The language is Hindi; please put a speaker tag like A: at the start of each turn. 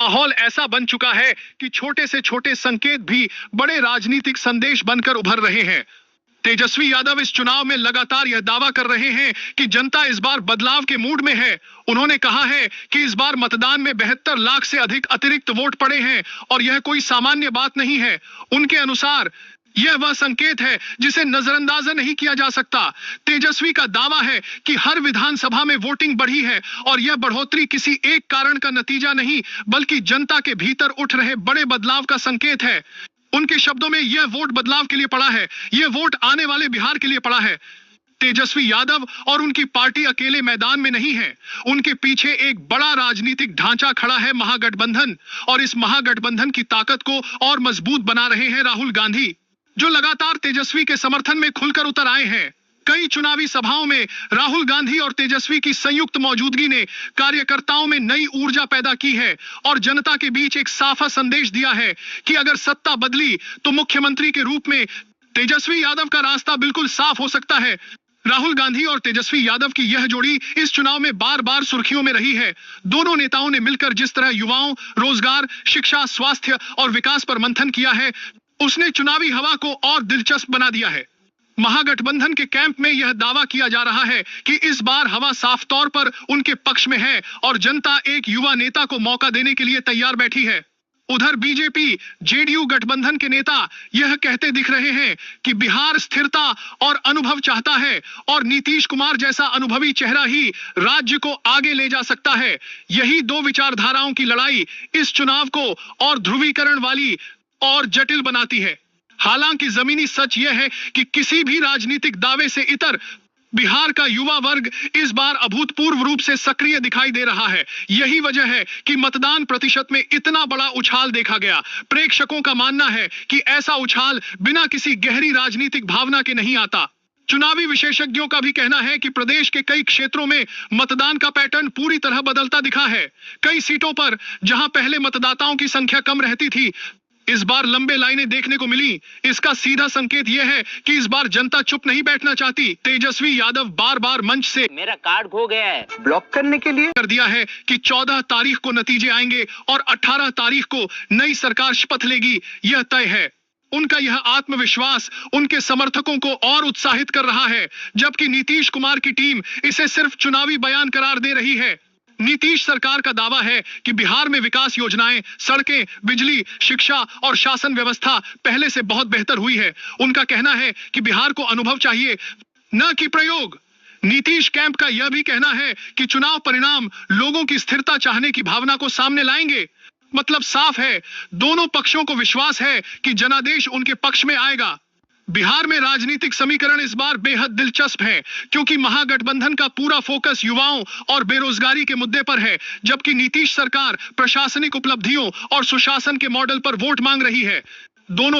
A: माहौल ऐसा बन चुका है कि छोटे से छोटे संकेत भी बड़े राजनीतिक संदेश बनकर उभर रहे हैं। तेजस्वी यादव इस चुनाव में लगातार यह दावा कर रहे हैं कि जनता इस बार बदलाव के मूड में है। उन्होंने कहा है कि इस बार मतदान में 72 लाख से अधिक अतिरिक्त वोट पड़े हैं और यह कोई सामान्य बात नहीं है। उनके अनुसार यह वह संकेत है जिसे नजरअंदाज नहीं किया जा सकता। तेजस्वी का दावा है कि हर विधानसभा में वोटिंग बढ़ी है और यह बढ़ोतरी किसी एक कारण का नतीजा नहीं, बल्कि जनता के भीतर उठ रहे बड़े बदलाव का संकेत है। उनके शब्दों में यह वोट बदलाव के लिए पड़ा है, यह वोट आने वाले बिहार के लिए पड़ा है। तेजस्वी यादव और उनकी पार्टी अकेले मैदान में नहीं है, उनके पीछे एक बड़ा राजनीतिक ढांचा खड़ा है, महागठबंधन। और इस महागठबंधन की ताकत को और मजबूत बना रहे हैं राहुल गांधी, जो लगातार तेजस्वी के समर्थन में खुलकर उतर आए हैं। कई चुनावी सभाओं में राहुल गांधी और तेजस्वी की संयुक्त मौजूदगी ने कार्यकर्ताओं में नई ऊर्जा पैदा की है और जनता के बीच एक साफ संदेश दिया है कि अगर सत्ता बदली तो मुख्यमंत्री के रूप में तेजस्वी यादव का रास्ता बिल्कुल साफ हो सकता है। राहुल गांधी और तेजस्वी यादव की यह जोड़ी इस चुनाव में बार बार सुर्खियों में रही है। दोनों नेताओं ने मिलकर जिस तरह युवाओं, रोजगार, शिक्षा, स्वास्थ्य और विकास पर मंथन किया है, उसने चुनावी हवा को और दिलचस्प बना दिया है। महागठबंधन के कैंप में यह दावा किया जा रहा है कि इस बार हवा साफ तौर पर उनके पक्ष में है और जनता एक युवा नेता को मौका देने के लिए तैयार बैठी है। उधर बीजेपी जेडीयू गठबंधन के नेता यह कहते दिख रहे हैं कि बिहार स्थिरता और अनुभव चाहता है और नीतीश कुमार जैसा अनुभवी चेहरा ही राज्य को आगे ले जा सकता है। यही दो विचारधाराओं की लड़ाई इस चुनाव को और ध्रुवीकरण वाली और जटिल बनाती है। हालांकि जमीनी सच यह है कि किसी भी राजनीतिक दावे से इतर बिहार का युवा वर्ग इस बार अभूतपूर्व रूप से सक्रिय दिखाई दे रहा है। यही वजह है कि मतदान प्रतिशत में इतना बड़ा उछाल देखा गया। प्रेक्षकों का मानना है कि ऐसा उछाल बिना किसी गहरी राजनीतिक भावना के नहीं आता। चुनावी विशेषज्ञों का भी कहना है कि प्रदेश के कई क्षेत्रों में मतदान का पैटर्न पूरी तरह बदलता दिखा है। कई सीटों पर जहां पहले मतदाताओं की संख्या कम रहती थी, इस बार लंबे लाइनें देखने को मिली। इसका सीधा संकेत यह है कि इस बार जनता चुप नहीं बैठना चाहती। तेजस्वी यादव बार बार मंच से
B: मेरा कार्ड खो गया है, ब्लॉक करने के लिए
A: कर दिया है कि 14 तारीख को नतीजे आएंगे और 18 तारीख को नई सरकार शपथ लेगी, यह तय है। उनका यह आत्मविश्वास उनके समर्थकों को और उत्साहित कर रहा है, जबकि नीतीश कुमार की टीम इसे सिर्फ चुनावी बयान करार दे रही है। नीतीश सरकार का दावा है कि बिहार में विकास योजनाएं, सड़कें, बिजली, शिक्षा और शासन व्यवस्था पहले से बहुत बेहतर हुई है। उनका कहना है कि बिहार को अनुभव चाहिए, न कि प्रयोग। नीतीश कैंप का यह भी कहना है कि चुनाव परिणाम लोगों की स्थिरता चाहने की भावना को सामने लाएंगे। मतलब साफ है, दोनों पक्षों को विश्वास है कि जनादेश उनके पक्ष में आएगा। बिहार में राजनीतिक समीकरण इस बार बेहद दिलचस्प है, क्योंकि महागठबंधन का पूरा फोकस युवाओं और बेरोजगारी के मुद्दे पर है, जबकि नीतीश सरकार प्रशासनिक उपलब्धियों और सुशासन के मॉडल पर वोट मांग रही है। दोनों